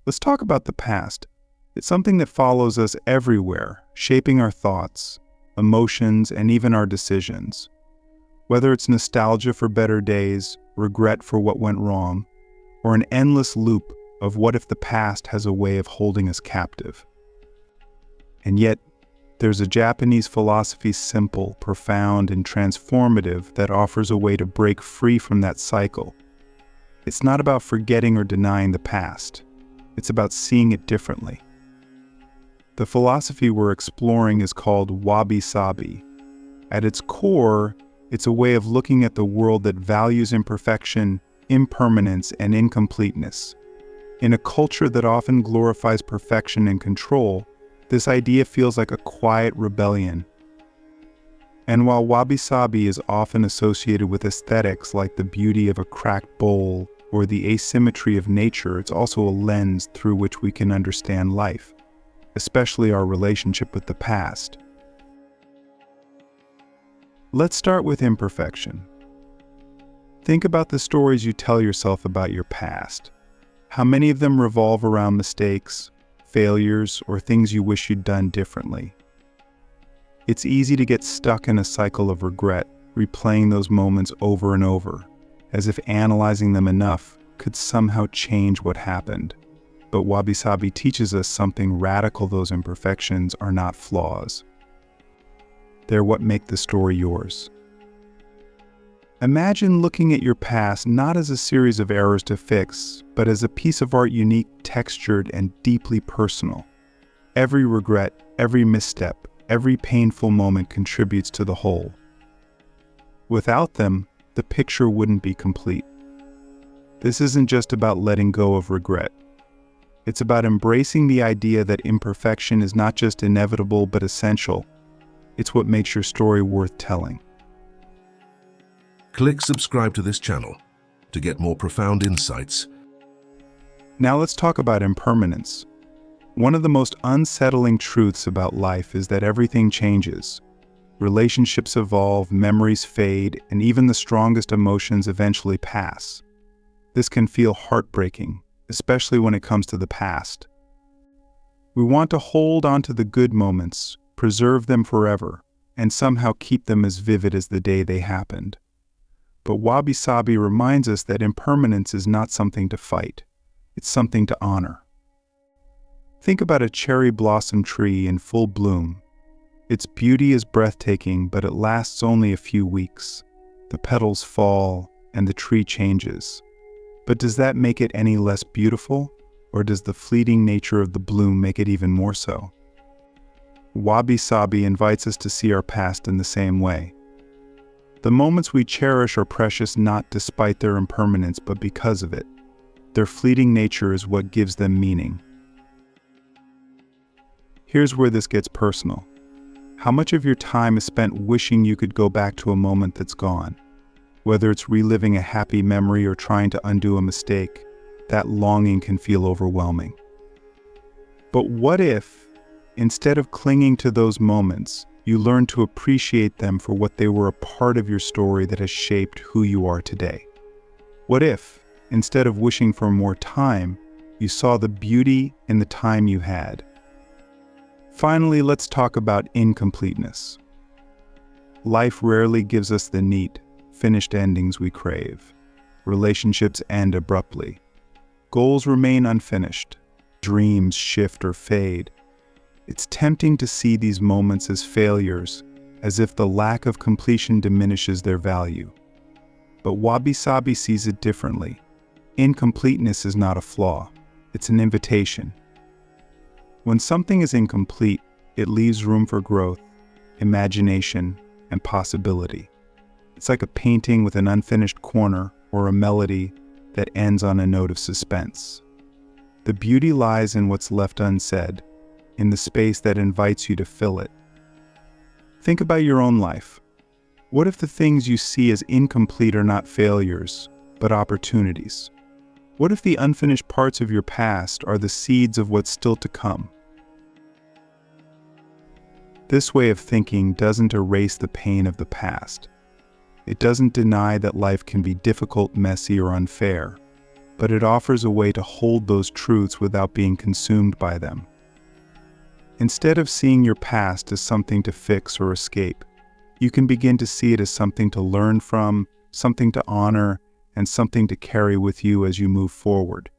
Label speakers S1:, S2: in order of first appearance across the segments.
S1: Let's talk about the past. It's something that follows us everywhere, shaping our thoughts, emotions, and even our decisions. Whether it's nostalgia for better days, regret for what went wrong, or an endless loop of what if the past has a way of holding us captive. And yet, there's a Japanese philosophy simple, profound, and transformative that offers a way to break free from that cycle. It's not about forgetting or denying the past. It's about seeing it differently. The philosophy we're exploring is called wabi-sabi. At its core, it's a way of looking at the world that values imperfection, impermanence, and incompleteness. In a culture that often glorifies perfection and control, this idea feels like a quiet rebellion. And while wabi-sabi is often associated with aesthetics like the beauty of a cracked bowl or the asymmetry of nature, it's also a lens through which we can understand life, especially our relationship with the past. Let's start with imperfection. Think about the stories you tell yourself about your past. How many of them revolve around mistakes, failures, or things you wish you'd done differently? It's easy to get stuck in a cycle of regret, replaying those moments over and over, as if analyzing them enough could somehow change what happened. But wabi-sabi teaches us something radical: those imperfections are not flaws. They're what make the story yours. Imagine looking at your past not as a series of errors to fix, but as a piece of art, unique, textured, and deeply personal. Every regret, every misstep, every painful moment contributes to the whole. Without them, the picture wouldn't be complete. This isn't just about letting go of regret. It's about embracing the idea that imperfection is not just inevitable but essential. It's what makes your story worth telling.
S2: Click subscribe to this channel to get more profound insights.
S1: Now let's talk about impermanence. One of the most unsettling truths about life is that everything changes. Relationships evolve, memories fade, and even the strongest emotions eventually pass. This can feel heartbreaking, especially when it comes to the past. We want to hold on to the good moments, preserve them forever, and somehow keep them as vivid as the day they happened. But wabi-sabi reminds us that impermanence is not something to fight. It's something to honor. Think about a cherry blossom tree in full bloom. Its beauty is breathtaking, but it lasts only a few weeks. The petals fall, and the tree changes. But does that make it any less beautiful, or does the fleeting nature of the bloom make it even more so? Wabi-sabi invites us to see our past in the same way. The moments we cherish are precious not despite their impermanence, but because of it. Their fleeting nature is what gives them meaning. Here's where this gets personal. How much of your time is spent wishing you could go back to a moment that's gone? Whether it's reliving a happy memory or trying to undo a mistake, that longing can feel overwhelming. But what if, instead of clinging to those moments, you learn to appreciate them for what they were, a part of your story that has shaped who you are today? What if, instead of wishing for more time, you saw the beauty in the time you had? Finally, let's talk about incompleteness. Life rarely gives us the neat, finished endings we crave. Relationships end abruptly. Goals remain unfinished. Dreams shift or fade. It's tempting to see these moments as failures, as if the lack of completion diminishes their value. But wabi-sabi sees it differently. Incompleteness is not a flaw. It's an invitation. When something is incomplete, it leaves room for growth, imagination, and possibility. It's like a painting with an unfinished corner or a melody that ends on a note of suspense. The beauty lies in what's left unsaid, in the space that invites you to fill it. Think about your own life. What if the things you see as incomplete are not failures, but opportunities? What if the unfinished parts of your past are the seeds of what's still to come? This way of thinking doesn't erase the pain of the past. It doesn't deny that life can be difficult, messy, or unfair, but it offers a way to hold those truths without being consumed by them. Instead of seeing your past as something to fix or escape, you can begin to see it as something to learn from, something to honor, and something to carry with you as you move forward.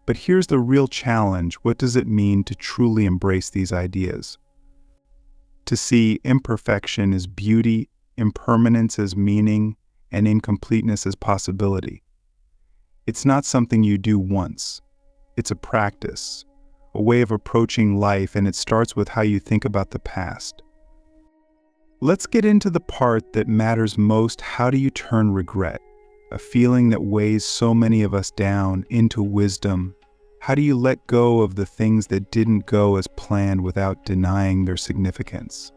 S1: But here's the real challenge: what does it mean to truly embrace these ideas? To see imperfection as beauty, impermanence as meaning, and incompleteness as possibility. It's not something you do once. It's a practice, a way of approaching life, and it starts with how you think about the past. Let's get into the part that matters most. How do you turn regret, a feeling that weighs so many of us down, into wisdom? How do you let go of the things that didn't go as planned without denying their significance?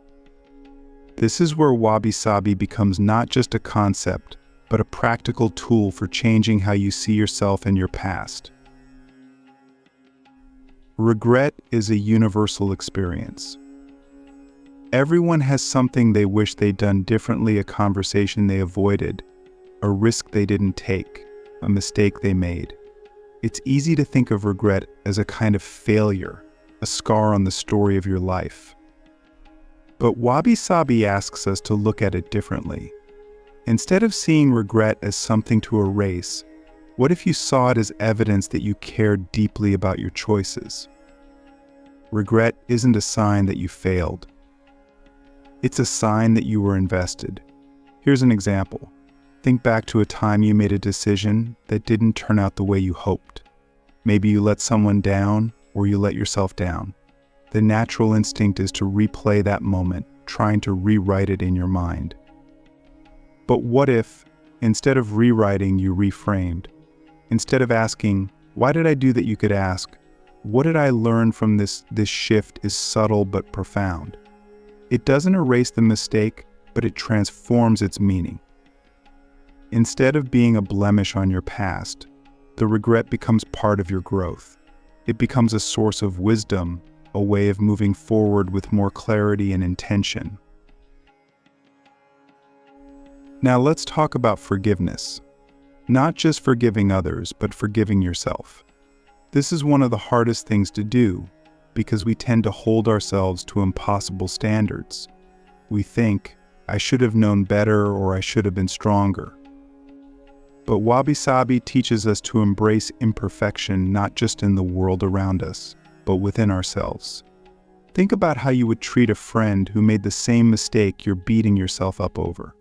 S1: This is where wabi-sabi becomes not just a concept, but a practical tool for changing how you see yourself and your past. Regret is a universal experience. Everyone has something they wish they'd done differently, a conversation they avoided, a risk they didn't take, a mistake they made. It's easy to think of regret as a kind of failure, a scar on the story of your life. But wabi-sabi asks us to look at it differently. Instead of seeing regret as something to erase, what if you saw it as evidence that you cared deeply about your choices? Regret isn't a sign that you failed. It's a sign that you were invested. Here's an example. Think back to a time you made a decision that didn't turn out the way you hoped. Maybe you let someone down, or you let yourself down. The natural instinct is to replay that moment, trying to rewrite it in your mind. But what if, instead of rewriting, you reframed? Instead of asking, "Why did I do that?" you could ask, "What did I learn from this?" This shift is subtle but profound. It doesn't erase the mistake, but it transforms its meaning. Instead of being a blemish on your past, the regret becomes part of your growth. It becomes a source of wisdom, a way of moving forward with more clarity and intention. Now let's talk about forgiveness. Not just forgiving others, but forgiving yourself. This is one of the hardest things to do, because we tend to hold ourselves to impossible standards. We think, "I should have known better," or "I should have been stronger." But wabi-sabi teaches us to embrace imperfection, not just in the world around us, but within ourselves. Think about how you would treat a friend who made the same mistake you're beating yourself up over.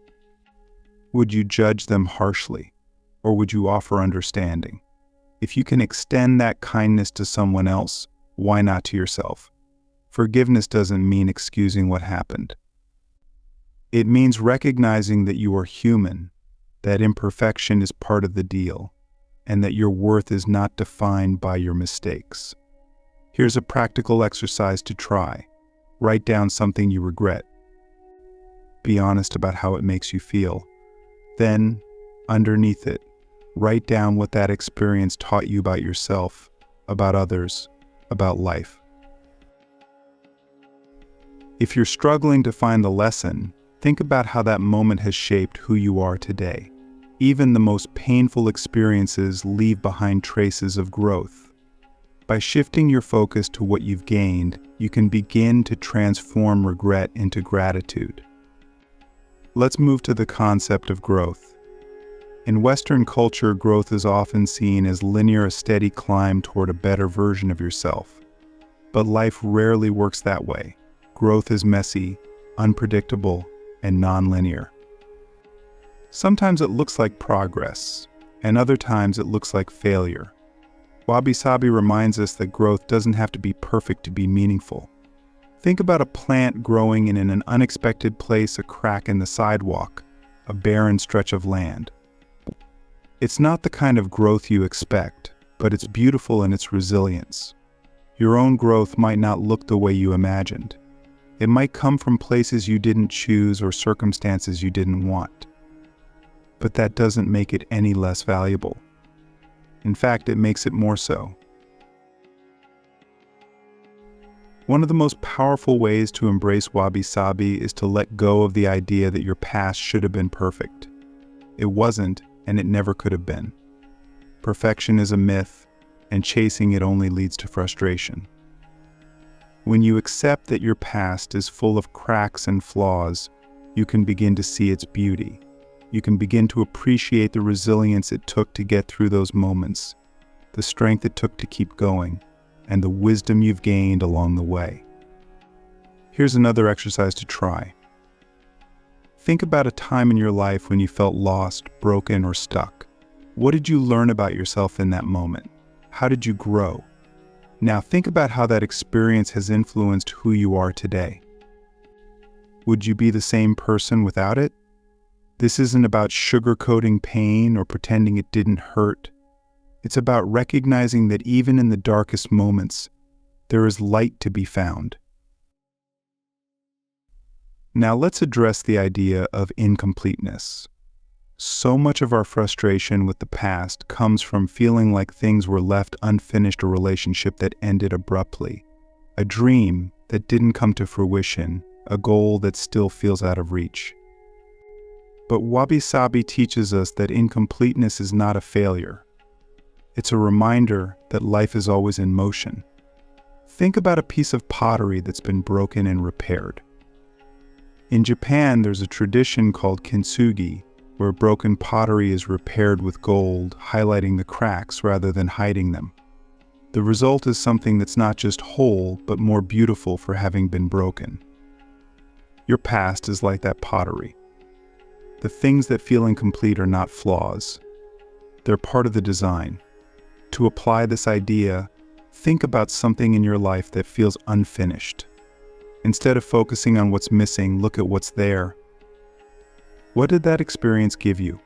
S1: Would you judge them harshly, or would you offer understanding? If you can extend that kindness to someone else, why not to yourself? Forgiveness doesn't mean excusing what happened. It means recognizing that you are human, that imperfection is part of the deal, and that your worth is not defined by your mistakes. Here's a practical exercise to try. Write down something you regret. Be honest about how it makes you feel. Then, underneath it, write down what that experience taught you about yourself, about others, about life. If you're struggling to find the lesson, think about how that moment has shaped who you are today. Even the most painful experiences leave behind traces of growth. By shifting your focus to what you've gained, you can begin to transform regret into gratitude. Let's move to the concept of growth. In Western culture, growth is often seen as linear, a steady climb toward a better version of yourself. But life rarely works that way. Growth is messy, unpredictable, and nonlinear. Sometimes it looks like progress, and other times it looks like failure. Wabi-sabi reminds us that growth doesn't have to be perfect to be meaningful. Think about a plant growing in an unexpected place, a crack in the sidewalk, a barren stretch of land. It's not the kind of growth you expect, but it's beautiful in its resilience. Your own growth might not look the way you imagined. It might come from places you didn't choose or circumstances you didn't want. But that doesn't make it any less valuable. In fact, it makes it more so. One of the most powerful ways to embrace wabi-sabi is to let go of the idea that your past should have been perfect. It wasn't, and it never could have been. Perfection is a myth, and chasing it only leads to frustration. When you accept that your past is full of cracks and flaws, you can begin to see its beauty. You can begin to appreciate the resilience it took to get through those moments, the strength it took to keep going, and the wisdom you've gained along the way. Here's another exercise to try. Think about a time in your life when you felt lost, broken, or stuck. What did you learn about yourself in that moment? How did you grow? Now think about how that experience has influenced who you are today. Would you be the same person without it? This isn't about sugarcoating pain or pretending it didn't hurt. It's about recognizing that even in the darkest moments, there is light to be found. Now let's address the idea of incompleteness. So much of our frustration with the past comes from feeling like things were left unfinished, a relationship that ended abruptly, a dream that didn't come to fruition, a goal that still feels out of reach. But wabi-sabi teaches us that incompleteness is not a failure. It's a reminder that life is always in motion. Think about a piece of pottery that's been broken and repaired. In Japan, there's a tradition called kintsugi, where broken pottery is repaired with gold, highlighting the cracks rather than hiding them. The result is something that's not just whole, but more beautiful for having been broken. Your past is like that pottery. The things that feel incomplete are not flaws. They're part of the design. To apply this idea, think about something in your life that feels unfinished. Instead of focusing on what's missing, look at what's there. What did that experience give you?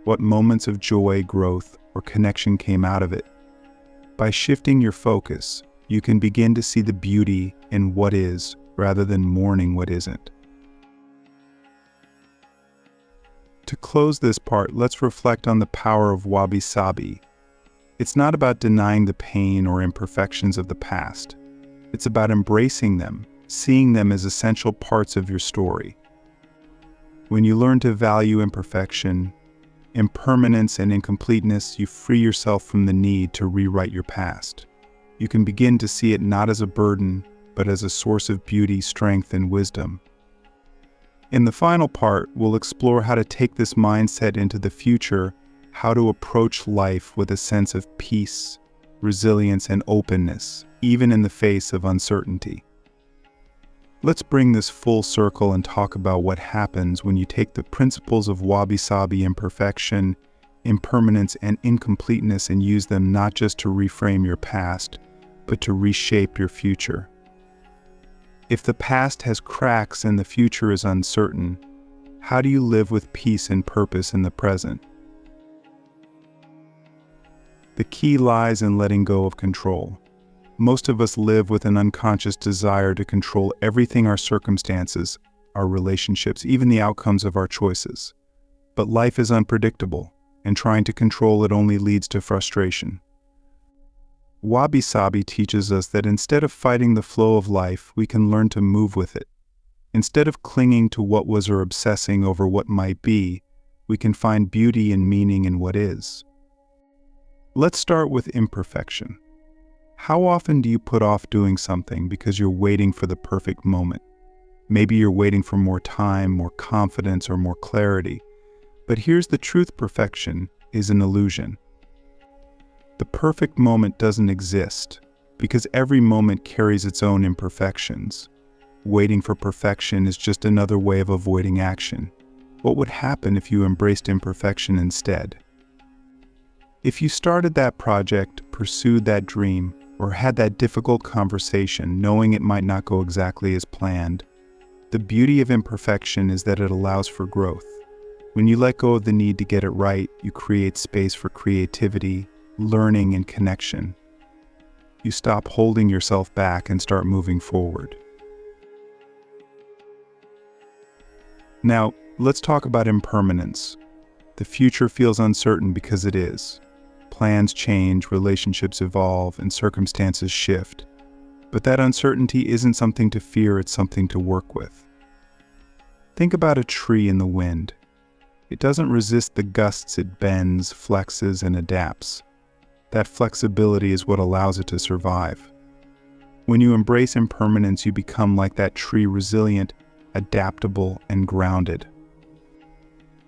S1: What moments of joy, growth, or connection came out of it? By shifting your focus, you can begin to see the beauty in what is rather than mourning what isn't. To close this part, let's reflect on the power of wabi-sabi. It's not about denying the pain or imperfections of the past. It's about embracing them, seeing them as essential parts of your story. When you learn to value imperfection, impermanence, and incompleteness, you free yourself from the need to rewrite your past. You can begin to see it not as a burden, but as a source of beauty, strength, and wisdom. In the final part, we'll explore how to take this mindset into the future, how to approach life with a sense of peace, resilience, and openness, even in the face of uncertainty. Let's bring this full circle and talk about what happens when you take the principles of wabi-sabi, imperfection, impermanence, and incompleteness and use them not just to reframe your past, but to reshape your future. If the past has cracks and the future is uncertain, how do you live with peace and purpose in the present? The key lies in letting go of control. Most of us live with an unconscious desire to control everything: our circumstances, our relationships, even the outcomes of our choices. But life is unpredictable, and trying to control it only leads to frustration. Wabi-sabi teaches us that instead of fighting the flow of life, we can learn to move with it. Instead of clinging to what was or obsessing over what might be, we can find beauty and meaning in what is. Let's start with imperfection. How often do you put off doing something because you're waiting for the perfect moment? Maybe you're waiting for more time, more confidence, or more clarity. But here's the truth: perfection is an illusion. The perfect moment doesn't exist because every moment carries its own imperfections. Waiting for perfection is just another way of avoiding action. What would happen if you embraced imperfection instead? If you started that project, pursued that dream, or had that difficult conversation knowing it might not go exactly as planned, the beauty of imperfection is that it allows for growth. When you let go of the need to get it right, you create space for creativity, learning, and connection. You stop holding yourself back and start moving forward. Now, let's talk about impermanence. The future feels uncertain because it is. Plans change, relationships evolve, and circumstances shift. But that uncertainty isn't something to fear, it's something to work with. Think about a tree in the wind. It doesn't resist the gusts, it bends, flexes, and adapts. That flexibility is what allows it to survive. When you embrace impermanence, you become like that tree, resilient, adaptable, and grounded.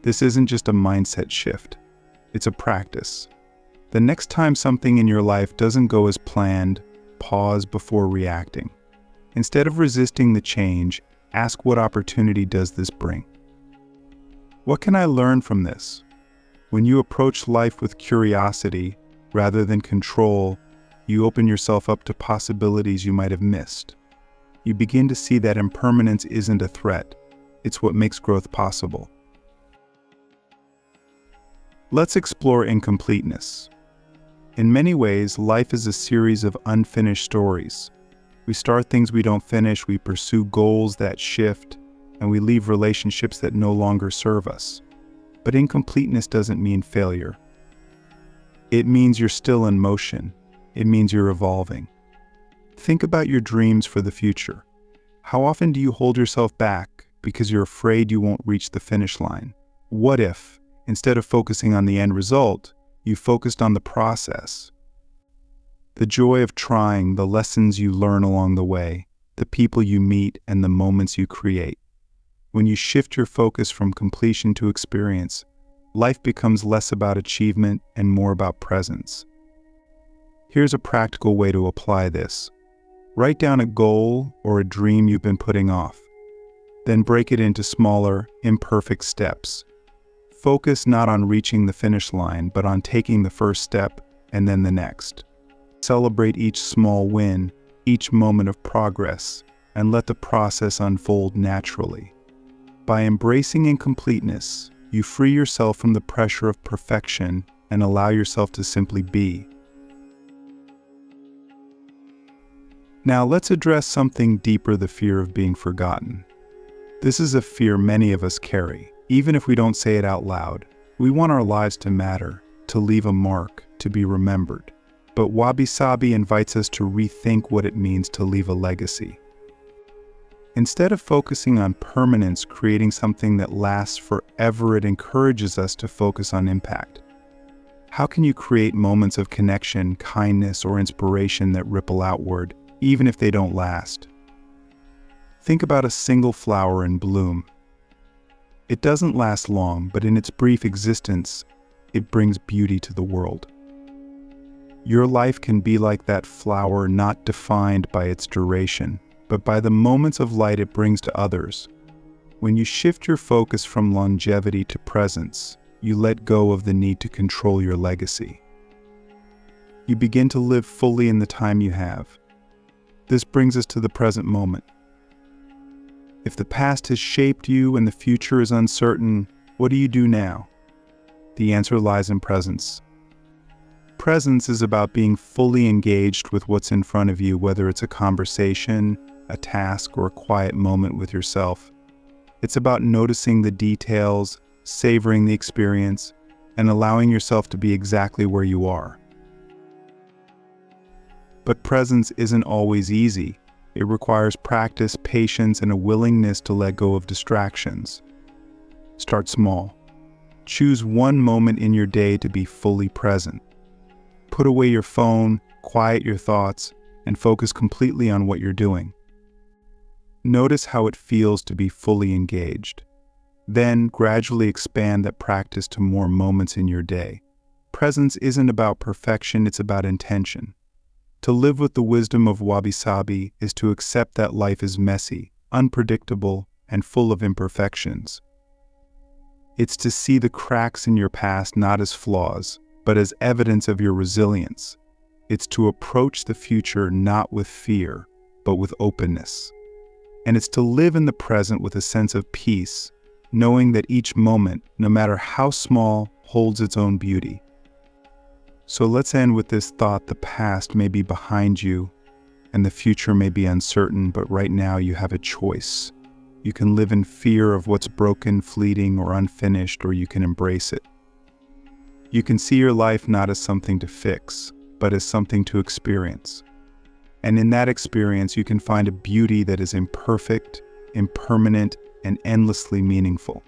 S1: This isn't just a mindset shift. It's a practice. The next time something in your life doesn't go as planned, pause before reacting. Instead of resisting the change, ask, what opportunity does this bring? What can I learn from this? When you approach life with curiosity rather than control, you open yourself up to possibilities you might have missed. You begin to see that impermanence isn't a threat. It's what makes growth possible. Let's explore incompleteness. In many ways, life is a series of unfinished stories. We start things we don't finish, we pursue goals that shift, and we leave relationships that no longer serve us. But incompleteness doesn't mean failure. It means you're still in motion. It means you're evolving. Think about your dreams for the future. How often do you hold yourself back because you're afraid you won't reach the finish line? What if, instead of focusing on the end result, you focused on the process? The joy of trying, the lessons you learn along the way, the people you meet, and the moments you create. When you shift your focus from completion to experience, life becomes less about achievement and more about presence. Here's a practical way to apply this. Write down a goal or a dream you've been putting off. Then break it into smaller, imperfect steps. Focus not on reaching the finish line, but on taking the first step and then the next. Celebrate each small win, each moment of progress, and let the process unfold naturally. By embracing incompleteness, you free yourself from the pressure of perfection and allow yourself to simply be. Now let's address something deeper: the fear of being forgotten. This is a fear many of us carry, even if we don't say it out loud. We want our lives to matter, to leave a mark, to be remembered. But wabi-sabi invites us to rethink what it means to leave a legacy. Instead of focusing on permanence, creating something that lasts forever, it encourages us to focus on impact. How can you create moments of connection, kindness, or inspiration that ripple outward, even if they don't last? Think about a single flower in bloom. It doesn't last long, but in its brief existence, it brings beauty to the world. Your life can be like that flower, not defined by its duration, but by the moments of light it brings to others. When you shift your focus from longevity to presence, you let go of the need to control your legacy. You begin to live fully in the time you have. This brings us to the present moment. If the past has shaped you and the future is uncertain, what do you do now? The answer lies in presence. Presence is about being fully engaged with what's in front of you, whether it's a conversation, a task, or a quiet moment with yourself. It's about noticing the details, savoring the experience, and allowing yourself to be exactly where you are. But presence isn't always easy. It requires practice, patience, and a willingness to let go of distractions. Start small. Choose one moment in your day to be fully present. Put away your phone, quiet your thoughts, and focus completely on what you're doing. Notice how it feels to be fully engaged. Then gradually expand that practice to more moments in your day. Presence isn't about perfection, it's about intention. To live with the wisdom of wabi-sabi is to accept that life is messy, unpredictable, and full of imperfections. It's to see the cracks in your past not as flaws, but as evidence of your resilience. It's to approach the future not with fear, but with openness. And it's to live in the present with a sense of peace, knowing that each moment, no matter how small, holds its own beauty. So let's end with this thought: the past may be behind you, and the future may be uncertain, but right now you have a choice. You can live in fear of what's broken, fleeting, or unfinished, or you can embrace it. You can see your life not as something to fix, but as something to experience. And in that experience, you can find a beauty that is imperfect, impermanent, and endlessly meaningful.